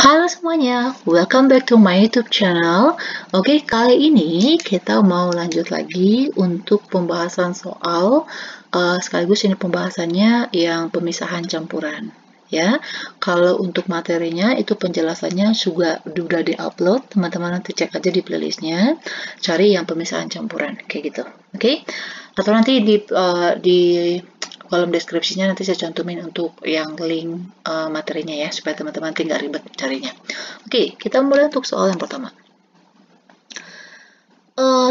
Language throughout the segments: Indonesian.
Halo semuanya, welcome back to my YouTube channel. Oke, kali ini kita mau lanjut lagi untuk pembahasan soal sekaligus ini pembahasannya yang pemisahan campuran. Ya, kalau untuk materinya itu penjelasannya sudah diupload. Teman-teman nanti cek aja di playlistnya, cari yang pemisahan campuran kayak gitu. Oke, atau nanti di kolom deskripsinya nanti saya cantumin untuk yang link materinya ya, supaya teman-teman nggak ribet carinya. Oke, kita mulai untuk soal yang pertama.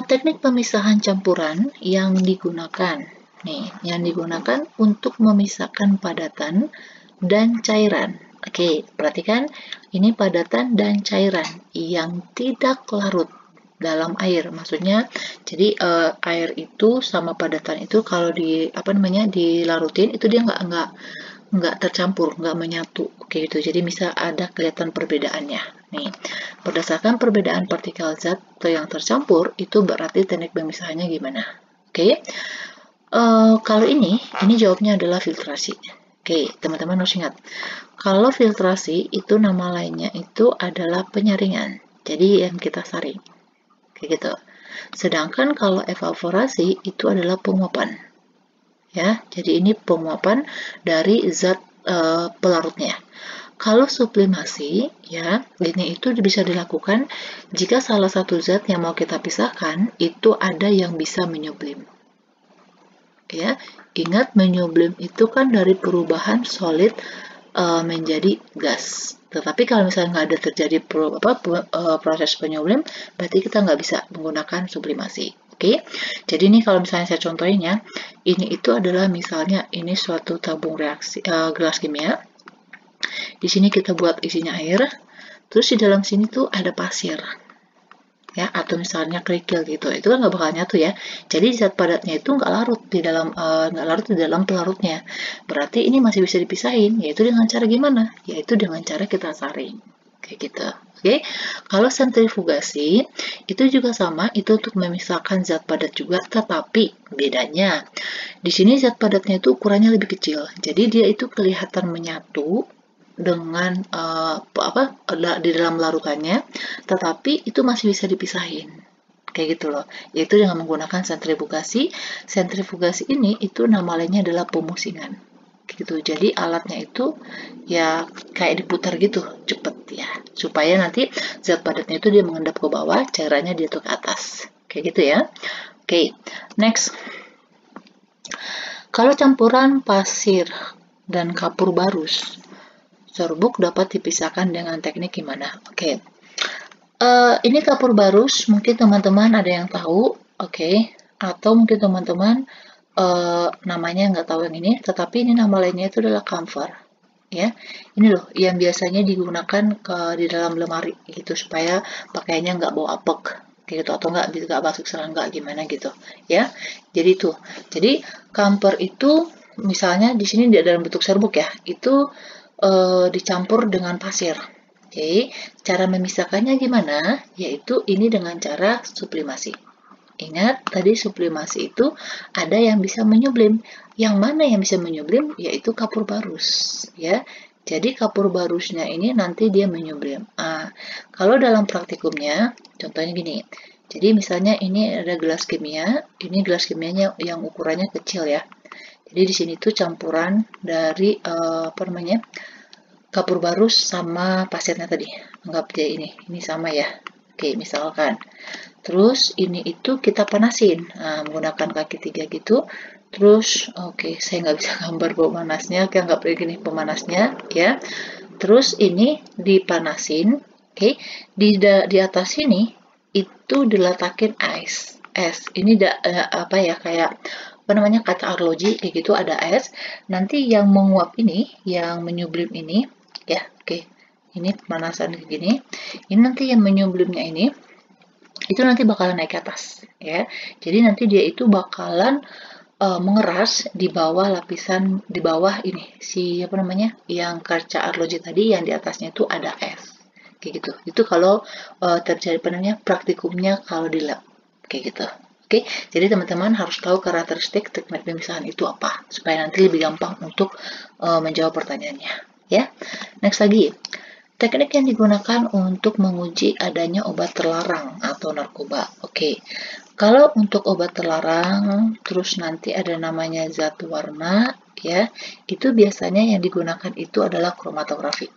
Teknik pemisahan campuran yang digunakan. Nih, yang digunakan untuk memisahkan padatan dan cairan. Oke, perhatikan ini padatan dan cairan yang tidak larut dalam air. Maksudnya, jadi air itu sama padatan itu kalau dilarutin itu dia nggak tercampur, nggak menyatu, kayak gitu. Jadi bisa ada kelihatan perbedaannya. Nih, berdasarkan perbedaan partikel zat atau yang tercampur, itu berarti teknik pemisahannya gimana? Oke, kalau ini jawabnya adalah filtrasi. Oke, teman-teman harus ingat, kalau filtrasi itu nama lainnya itu adalah penyaringan. Jadi yang kita saring, kayak gitu. Sedangkan kalau evaporasi itu adalah penguapan. Ya, jadi ini penguapan dari zat pelarutnya. Kalau sublimasi, ya, ini itu bisa dilakukan jika salah satu zat yang mau kita pisahkan itu ada yang bisa menyublim. Ya, ingat menyublim itu kan dari perubahan solid menjadi gas. Tetapi kalau misalnya nggak ada terjadi proses penyublim, berarti kita nggak bisa menggunakan sublimasi. Oke, jadi ini kalau misalnya saya contohin ya, ini itu adalah misalnya ini suatu tabung reaksi gelas kimia. Di sini kita buat isinya air, terus di dalam sini tuh ada pasir, ya, atau misalnya kerikil gitu, itu kan nggak bakal nyatu ya. Jadi zat padatnya itu nggak larut di dalam pelarutnya. Berarti ini masih bisa dipisahin, yaitu dengan cara gimana? Yaitu dengan cara kita saring, kayak gitu. Oke, kalau sentrifugasi itu juga sama, itu untuk memisahkan zat padat juga, tetapi bedanya di sini zat padatnya itu ukurannya lebih kecil, jadi dia itu kelihatan menyatu dengan di dalam larutannya, tetapi itu masih bisa dipisahin, kayak gitu loh, yaitu dengan menggunakan sentrifugasi. Sentrifugasi ini itu nama lainnya adalah pemusingan, gitu. Jadi alatnya itu ya kayak diputar gitu cepet ya, supaya nanti zat padatnya itu dia mengendap ke bawah, cairannya dia tuh ke atas, kayak gitu ya. Oke, next. Kalau campuran pasir dan kapur barus, serbuk dapat dipisahkan dengan teknik gimana? Oke, ini kapur barus, mungkin teman-teman ada yang tahu, oke, atau mungkin teman-teman namanya nggak tahu yang ini, tetapi ini nama lainnya itu adalah camphor, ya. Ini loh yang biasanya digunakan di dalam lemari gitu, supaya pakaiannya nggak bau apek, gitu, atau nggak masuk serangga gimana gitu, ya. Jadi tuh, jadi camphor itu misalnya di sini dalam bentuk serbuk ya, itu dicampur dengan pasir. Oke, cara memisahkannya gimana? Yaitu ini dengan cara sublimasi. Ingat, tadi sublimasi itu ada yang bisa menyublim. Yang mana yang bisa menyublim? Yaitu kapur barus, ya. Jadi kapur barusnya ini nanti dia menyublim. Kalau dalam praktikumnya, contohnya gini. Jadi misalnya ini ada gelas kimia, ini gelas kimianya yang ukurannya kecil ya. Jadi di sini tuh campuran dari kapur barus sama pasirnya tadi. Anggap dia ini sama ya. Oke, misalkan. Terus ini itu kita panasin menggunakan kaki 3 gitu. Terus oke, saya nggak bisa gambar pemanasnya. Oke, anggap begini pemanasnya ya. Terus ini dipanasin. Oke, di atas sini itu diletakin es. Ini kayak kaca arloji kayak gitu, ada es. Nanti yang menguap ini, yang menyublim ini ya, oke. Ini pemanasan kayak gini. Ini nanti yang menyublimnya ini itu nanti bakalan naik ke atas ya. Jadi nanti dia itu bakalan mengeras di bawah lapisan, di bawah ini yang kaca arloji tadi, yang di atasnya itu ada es kayak gitu. Itu kalau terjadi praktikumnya kalau di lab kayak gitu. Oke, jadi teman-teman harus tahu karakteristik teknik pemisahan itu apa, supaya nanti lebih gampang untuk menjawab pertanyaannya ya. Next lagi, teknik yang digunakan untuk menguji adanya obat terlarang atau narkoba. Oke, kalau untuk obat terlarang, terus nanti ada namanya zat warna, ya, itu biasanya yang digunakan itu adalah kromatografi.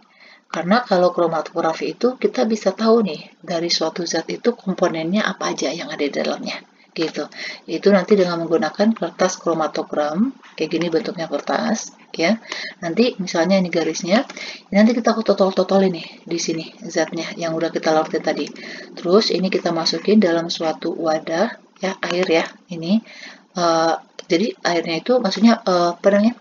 Karena kalau kromatografi itu kita bisa tahu nih dari suatu zat itu komponennya apa aja yang ada di dalamnya. Gitu. Itu nanti dengan menggunakan kertas kromatogram, kayak gini bentuknya kertas, ya. Nanti misalnya ini garisnya, nanti kita totol-totol ini di sini zatnya yang udah kita larutin tadi. Terus ini kita masukin dalam suatu wadah, ya, air ya, ini. Jadi airnya itu maksudnya apa namanya?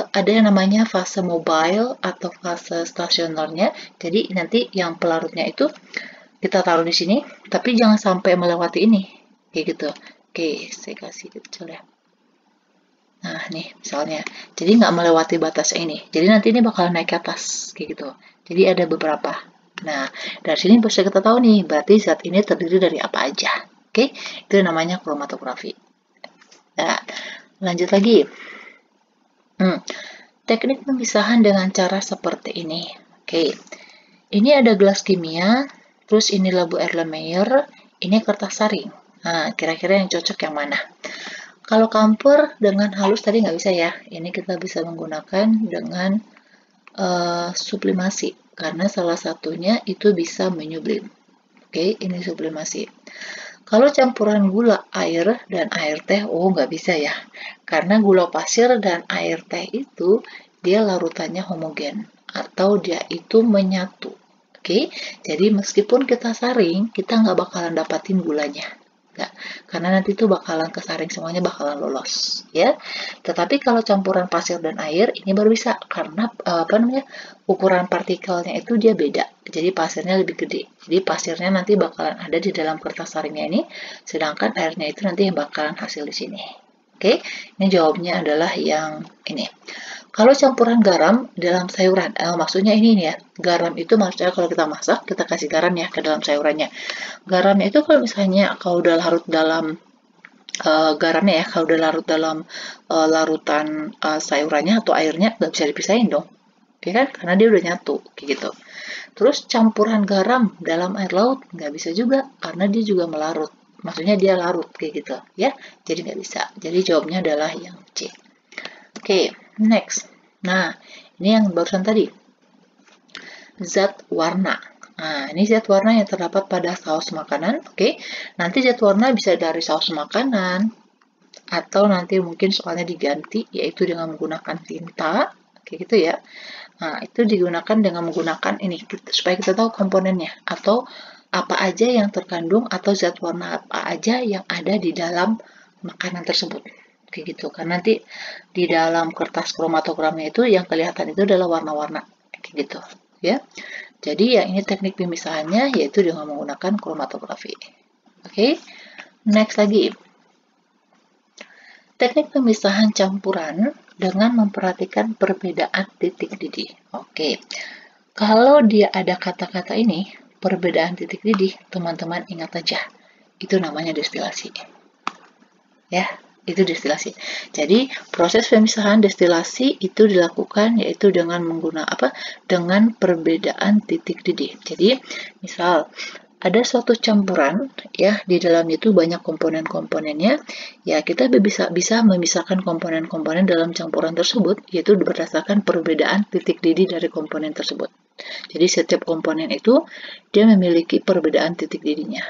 Ada yang namanya fase mobile atau fase stasionernya. Jadi nanti yang pelarutnya itu kita taruh di sini, tapi jangan sampai melewati ini, kayak gitu. Oke, saya kasih kecil ya. Nah, nih misalnya, jadi nggak melewati batas ini. Jadi nanti ini bakal naik ke atas, kayak gitu. Jadi ada beberapa. Nah, dari sini bisa kita tahu nih, berarti zat ini terdiri dari apa aja. Oke, itu namanya kromatografi. Nah, lanjut lagi. Teknik pemisahan dengan cara seperti ini. Oke, ini ada gelas kimia, terus ini labu Erlenmeyer, ini kertas saring. Nah, kira-kira yang cocok yang mana? Kalau campur dengan halus tadi nggak bisa ya. Ini kita bisa menggunakan dengan sublimasi, karena salah satunya itu bisa menyublim. Oke, ini sublimasi. Kalau campuran gula air dan air teh, oh nggak bisa ya. Karena gula pasir dan air teh itu dia larutannya homogen atau dia itu menyatu. Oke, jadi meskipun kita saring, kita nggak bakalan dapatin gulanya. Nggak, karena nanti itu bakalan kesaring semuanya bakalan lolos, ya. Tetapi kalau campuran pasir dan air ini baru bisa karena ukuran partikelnya itu dia beda. Jadi pasirnya lebih gede. Jadi pasirnya nanti bakalan ada di dalam kertas saringnya ini, sedangkan airnya itu nanti yang bakalan hasil di sini. Oke, ini jawabnya adalah yang ini. Kalau campuran garam dalam sayuran, maksudnya ini ya, garam itu maksudnya kalau kita masak, kita kasih garam ya ke dalam sayurannya. Garamnya itu kalau misalnya kalau udah larut dalam garamnya ya, kalau udah larut dalam larutan sayurannya atau airnya, nggak bisa dipisahin dong. Ya kan? Karena dia udah nyatu, kayak gitu. Terus campuran garam dalam air laut, nggak bisa juga, karena dia juga melarut. Maksudnya dia larut, kayak gitu. Ya, jadi nggak bisa. Jadi jawabnya adalah yang C. Oke, next. Nah, ini yang barusan tadi. Zat warna. Nah, ini zat warna yang terdapat pada saus makanan. Oke, nanti zat warna bisa dari saus makanan, atau nanti mungkin soalnya diganti, yaitu dengan menggunakan tinta, kayak gitu ya. Nah, itu digunakan dengan menggunakan ini, supaya kita tahu komponennya, atau apa aja yang terkandung, atau zat warna apa aja yang ada di dalam makanan tersebut. Kayak gitu, kan nanti di dalam kertas kromatogramnya itu yang kelihatan itu adalah warna-warna, kayak gitu, ya. Jadi ya ini teknik pemisahannya, yaitu dengan menggunakan kromatografi. Oke, next lagi. Teknik pemisahan campuran dengan memperhatikan perbedaan titik didih. Oke, kalau dia ada kata-kata ini, perbedaan titik didih, teman-teman ingat aja, itu namanya destilasi. Ya, itu destilasi. Jadi, proses pemisahan destilasi itu dilakukan yaitu dengan menggunakan dengan perbedaan titik didih. Jadi, misal ada suatu campuran ya, di dalamnya itu banyak komponen-komponennya, ya kita bisa memisahkan komponen-komponen dalam campuran tersebut, yaitu berdasarkan perbedaan titik didih dari komponen tersebut. Jadi setiap komponen itu dia memiliki perbedaan titik didihnya,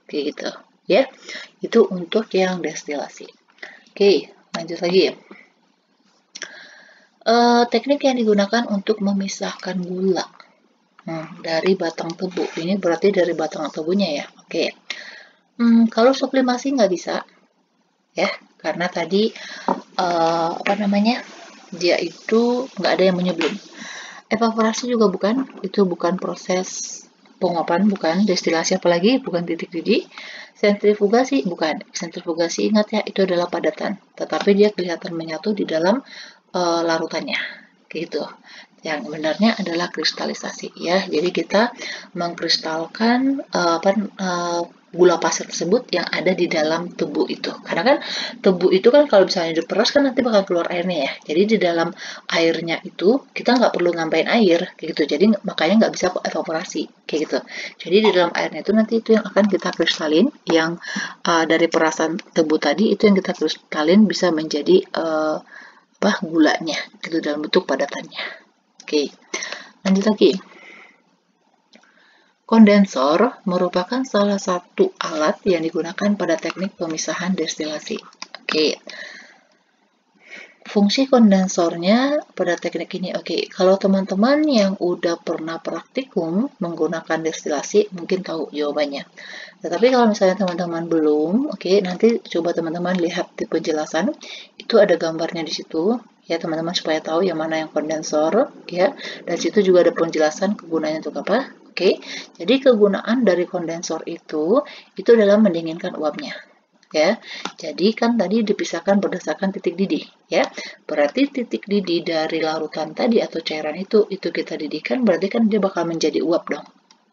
kayak gitu ya. Itu untuk yang destilasi. Oke, lanjut lagi. Teknik yang digunakan untuk memisahkan gula dari batang tebu. Ini berarti dari batang tebunya ya. Oke. Kalau sublimasi nggak bisa, ya, karena tadi dia itu nggak ada yang menyublim. Evaporasi juga bukan, itu bukan proses penguapan, bukan destilasi apalagi, bukan titik didih. Sentrifugasi bukan, sentrifugasi ingat ya, itu adalah padatan, tetapi dia kelihatan menyatu di dalam larutannya, gitu. Yang benarnya adalah kristalisasi ya. Jadi kita mengkristalkan gula pasir tersebut yang ada di dalam tebu itu. Karena kan tebu itu kan kalau misalnya diperas kan nanti bakal keluar airnya ya. Jadi di dalam airnya itu kita nggak perlu nambahin air kayak gitu. Jadi makanya nggak bisa evaporasi kayak gitu. Jadi di dalam airnya itu nanti itu yang akan kita kristalin, yang dari perasan tebu tadi itu yang kita kristalin bisa menjadi gulanya gitu dalam bentuk padatannya. Oke, lanjut lagi. Kondensor merupakan salah satu alat yang digunakan pada teknik pemisahan destilasi. Oke. Fungsi kondensornya pada teknik ini, oke, kalau teman-teman yang udah pernah praktikum menggunakan destilasi mungkin tahu jawabannya. Tetapi kalau misalnya teman-teman belum, oke, nanti coba teman-teman lihat di penjelasan, itu ada gambarnya di situ, ya teman-teman supaya tahu yang mana yang kondensor, ya. Dan situ juga ada penjelasan kegunaannya untuk apa. Oke, jadi kegunaan dari kondensor itu adalah mendinginkan uapnya. Ya, jadi kan tadi dipisahkan berdasarkan titik didih, ya. Berarti titik didih dari larutan tadi atau cairan itu kita didihkan, berarti kan dia bakal menjadi uap dong.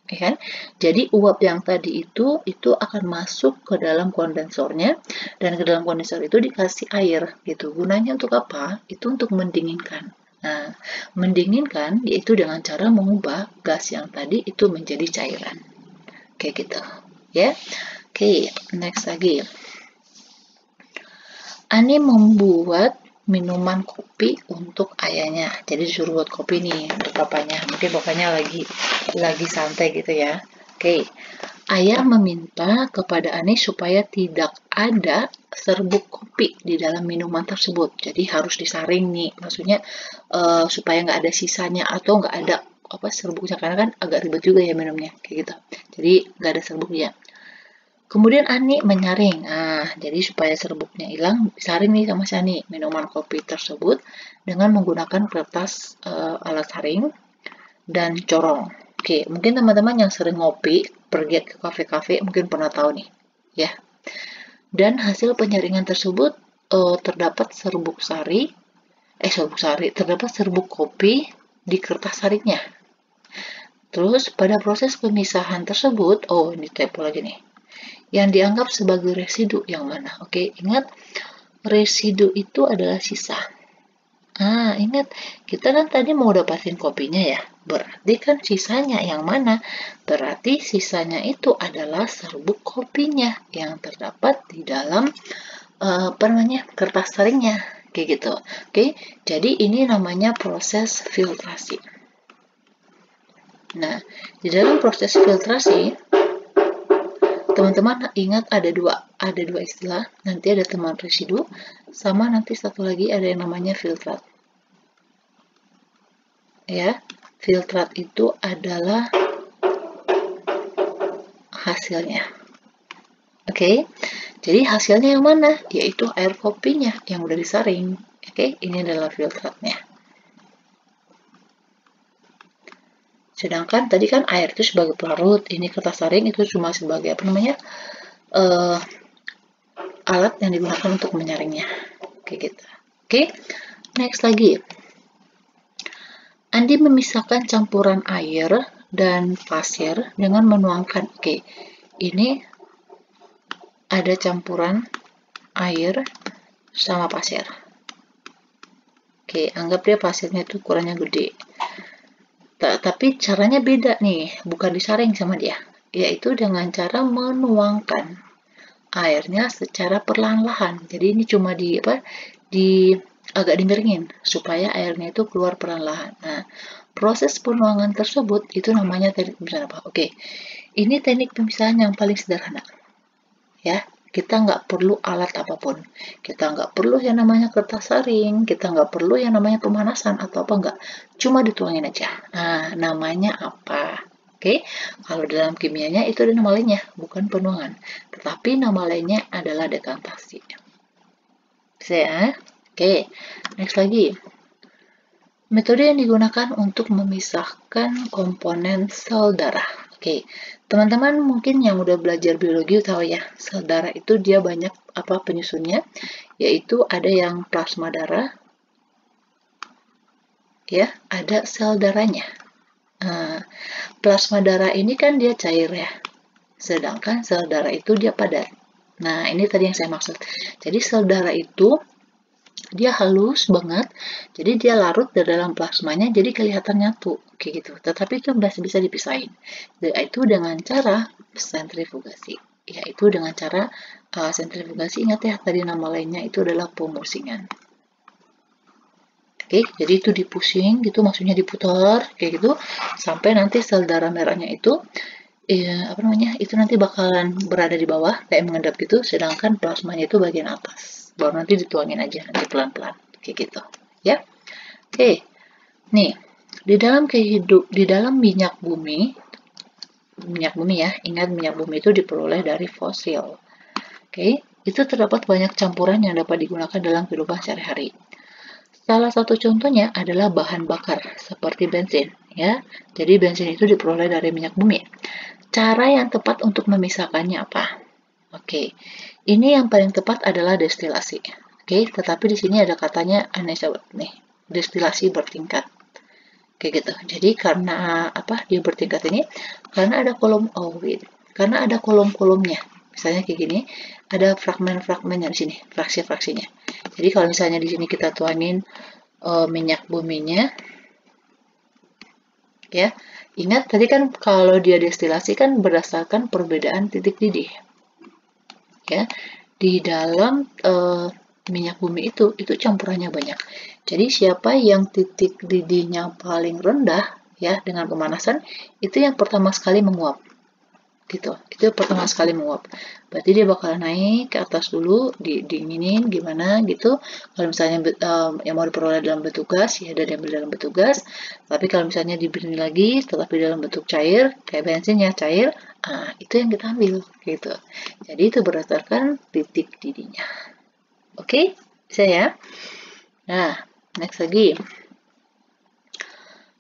Ya kan? Jadi uap yang tadi itu akan masuk ke dalam kondensornya, dan ke dalam kondensor itu dikasih air gitu. Gunanya untuk apa? Itu untuk mendinginkan. Nah, mendinginkan yaitu dengan cara mengubah gas yang tadi itu menjadi cairan. Kayak gitu. Ya. Oke, next lagi. Ani membuat minuman kopi untuk ayahnya. Jadi disuruh buat kopi nih untuk bapaknya. Mungkin bapaknya lagi santai gitu ya. Oke. Ayah meminta kepada Ani supaya tidak ada serbuk kopi di dalam minuman tersebut. Jadi harus disaring nih. Maksudnya supaya nggak ada sisanya atau nggak ada serbuknya, karena kan agak ribet juga ya minumnya kayak gitu. Jadi nggak ada serbuknya. Kemudian Ani menyaring. Nah, jadi supaya serbuknya hilang, disaring nih sama si Ani minuman kopi tersebut dengan menggunakan kertas alat saring dan corong. Oke, mungkin teman-teman yang sering ngopi, pergi ke kafe-kafe, mungkin pernah tahu nih, ya. Dan hasil penyaringan tersebut terdapat terdapat serbuk kopi di kertas saringnya. Terus pada proses pemisahan tersebut, ini typo lagi nih, yang dianggap sebagai residu yang mana? Oke, ingat residu itu adalah sisa. Ingat, kita kan tadi mau dapatin kopinya ya, berarti kan sisanya yang mana? Berarti sisanya itu adalah serbuk kopinya yang terdapat di dalam kertas saringnya, kayak gitu. Oke, jadi ini namanya proses filtrasi. Nah, di dalam proses filtrasi, teman-teman ingat ada dua istilah, nanti ada teman residu, sama nanti satu lagi ada yang namanya filtrat. Ya, filtrat itu adalah hasilnya. Oke, jadi hasilnya yang mana? Yaitu air kopinya yang udah disaring. Oke, ini adalah filtratnya. Sedangkan tadi kan air itu sebagai pelarut, ini kertas saring itu cuma sebagai alat yang digunakan untuk menyaringnya. Kayak gitu. Oke, next lagi. Andi memisahkan campuran air dan pasir dengan menuangkan. Oke, ini ada campuran air sama pasir. Oke, anggap dia pasirnya itu ukurannya gede. Tapi caranya beda nih, bukan disaring sama dia, yaitu dengan cara menuangkan airnya secara perlahan-lahan. Jadi ini cuma agak dimiringin supaya airnya itu keluar perlahan-lahan. Nah, proses penuangan tersebut itu namanya teknik pemisahan apa? Oke, ini teknik pemisahan yang paling sederhana. Ya, kita nggak perlu alat apapun. Kita nggak perlu yang namanya kertas saring, kita nggak perlu yang namanya pemanasan atau apa nggak. Cuma dituangin aja. Nah, namanya apa? Oke, kalau dalam kimianya itu ada nama lainnya, bukan penuangan. Tetapi nama lainnya adalah dekantasi. Bisa ya? Oke, next lagi. Metode yang digunakan untuk memisahkan komponen sel darah. Oke, teman-teman mungkin yang udah belajar biologi tahu ya, sel darah itu dia banyak penyusunnya, yaitu ada yang plasma darah, ya, ada sel darahnya. Plasma darah ini kan dia cair ya, sedangkan sel darah itu dia padat. Nah, ini tadi yang saya maksud. Jadi sel darah itu dia halus banget, jadi dia larut di dalam plasmanya, jadi kelihatan nyatu, kayak gitu. Tetapi itu masih bisa dipisahin, yaitu dengan cara sentrifugasi. Yaitu dengan cara sentrifugasi, ingat ya, tadi nama lainnya itu adalah pemusingan. Oke, jadi itu dipusing gitu, maksudnya diputar kayak gitu sampai nanti sel darah merahnya itu itu nanti bakalan berada di bawah kayak mengendap gitu, sedangkan plasmanya itu bagian atas. Baru nanti dituangin aja nanti pelan-pelan kayak gitu, ya. Oke. Nih, di dalam minyak bumi ya, ingat minyak bumi itu diperoleh dari fosil. Oke, itu terdapat banyak campuran yang dapat digunakan dalam kehidupan sehari-hari. Salah satu contohnya adalah bahan bakar seperti bensin, ya. Jadi bensin itu diperoleh dari minyak bumi. Cara yang tepat untuk memisahkannya apa? Oke, ini yang paling tepat adalah destilasi. Oke, tetapi di sini ada katanya aneh sobat nih, destilasi bertingkat. Kayak gitu. Jadi karena apa dia bertingkat ini? Karena ada karena ada kolom-kolomnya. Misalnya kayak gini, ada fragmen-fragmennya di sini, fraksi-fraksinya. Jadi kalau misalnya di sini kita tuangin minyak buminya, ya, ingat tadi kan kalau dia destilasi kan berdasarkan perbedaan titik didih, ya. Di dalam minyak bumi itu campurannya banyak. Jadi siapa yang titik didihnya paling rendah, ya, dengan pemanasan, itu yang pertama sekali menguap. Gitu. Itu pertama sekali menguap. Berarti dia bakal naik ke atas dulu, dinginin gimana gitu. Kalau misalnya yang mau diperoleh dalam bentuk gas, ya ada diambil dalam bentuk gas. Tapi kalau misalnya diberi lagi, tetapi dalam bentuk cair, kayak bensin ya cair, itu yang kita ambil gitu. Jadi itu berdasarkan titik didihnya. Oke, bisa ya? Nah, next lagi.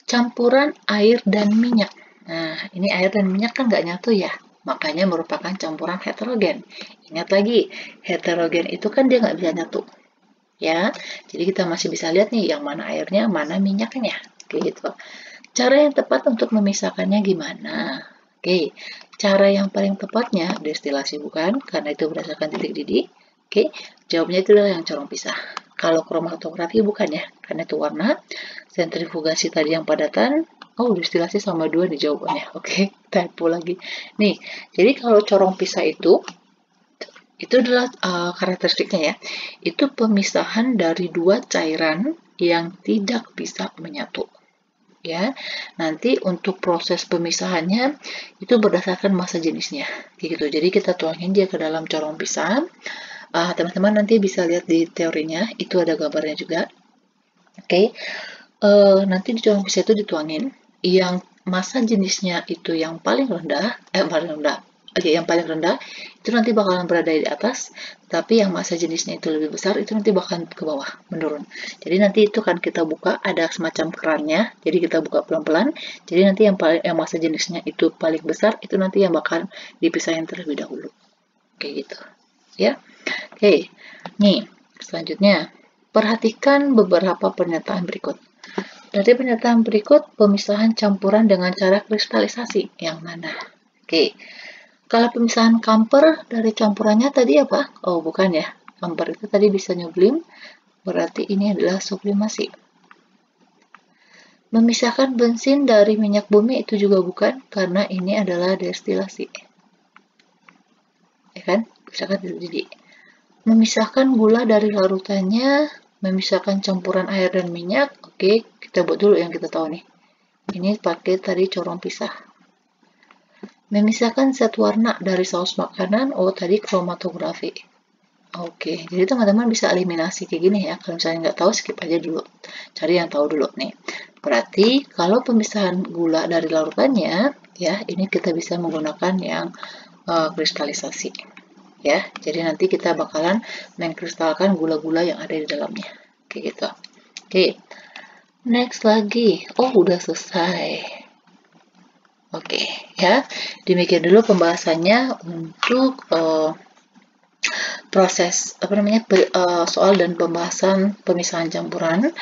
Campuran air dan minyak. Nah, ini air dan minyak kan nggak nyatu ya, makanya merupakan campuran heterogen. Ingat lagi, heterogen itu kan dia nggak bisa nyatu, ya. Jadi kita masih bisa lihat nih, yang mana airnya, mana minyaknya, kayak gitu. Cara yang tepat untuk memisahkannya gimana? Oke, cara yang paling tepatnya destilasi bukan, karena itu berdasarkan titik didih. Oke, jawabnya itu adalah yang corong pisah. Kalau kromatografi bukan ya, karena itu warna. Sentrifugasi tadi yang padatan. Oh, destilasi sama dua di jawabannya. Oke, typo lagi. Nih, jadi kalau corong pisah itu adalah karakteristiknya ya. Itu pemisahan dari dua cairan yang tidak bisa menyatu. Ya, nanti untuk proses pemisahannya itu berdasarkan massa jenisnya. Gitu. Jadi kita tuangin dia ke dalam corong pisah. Teman-teman nanti bisa lihat di teorinya, itu ada gambarnya juga. Oke, nanti di corong pisah itu dituangin, yang massa jenisnya itu yang paling rendah, yang paling rendah itu nanti bakalan berada di atas, tapi yang massa jenisnya itu lebih besar itu nanti bakalan ke bawah, menurun. Jadi nanti itu kan kita buka, ada semacam kerannya, jadi kita buka pelan-pelan, jadi nanti yang massa jenisnya itu paling besar, itu nanti yang bakal dipisahin terlebih dahulu. Kayak gitu. Ya. Oke, nih selanjutnya perhatikan beberapa pernyataan berikut. Dari pernyataan berikut, pemisahan campuran dengan cara kristalisasi yang mana? Oke, kalau pemisahan kamper dari campurannya tadi apa? Oh, bukan ya. Kamper itu tadi bisa nyublim, berarti ini adalah sublimasi. Memisahkan bensin dari minyak bumi itu juga bukan, karena ini adalah destilasi. Ya kan? Misalkan jadi memisahkan gula dari larutannya, memisahkan campuran air dan minyak. Oke, kita buat dulu yang kita tahu nih. Ini pakai tadi corong pisah. Memisahkan zat warna dari saus makanan. Oh, tadi kromatografi. Oke, jadi teman-teman bisa eliminasi kayak gini ya. Kalau misalnya nggak tahu, skip aja dulu. Cari yang tahu dulu nih. Berarti kalau pemisahan gula dari larutannya, ya ini kita bisa menggunakan yang kristalisasi. Ya, jadi nanti kita bakalan mengkristalkan gula-gula yang ada di dalamnya. Kayak gitu. Oke. Next lagi. Oh, udah selesai. Oke, ya. Demikian dulu pembahasannya untuk proses soal dan pembahasan pemisahan campuran.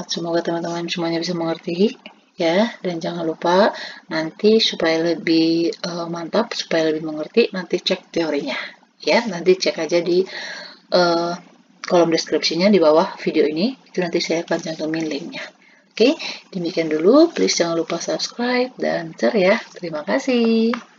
Semoga teman-teman semuanya bisa mengerti, ya. Dan jangan lupa nanti supaya lebih mantap, supaya lebih mengerti, nanti cek teorinya ya. Nanti cek aja di kolom deskripsinya di bawah video ini, itu nanti saya akan cantumin linknya. Oke, demikian dulu. Please jangan lupa subscribe dan share ya. Terima kasih.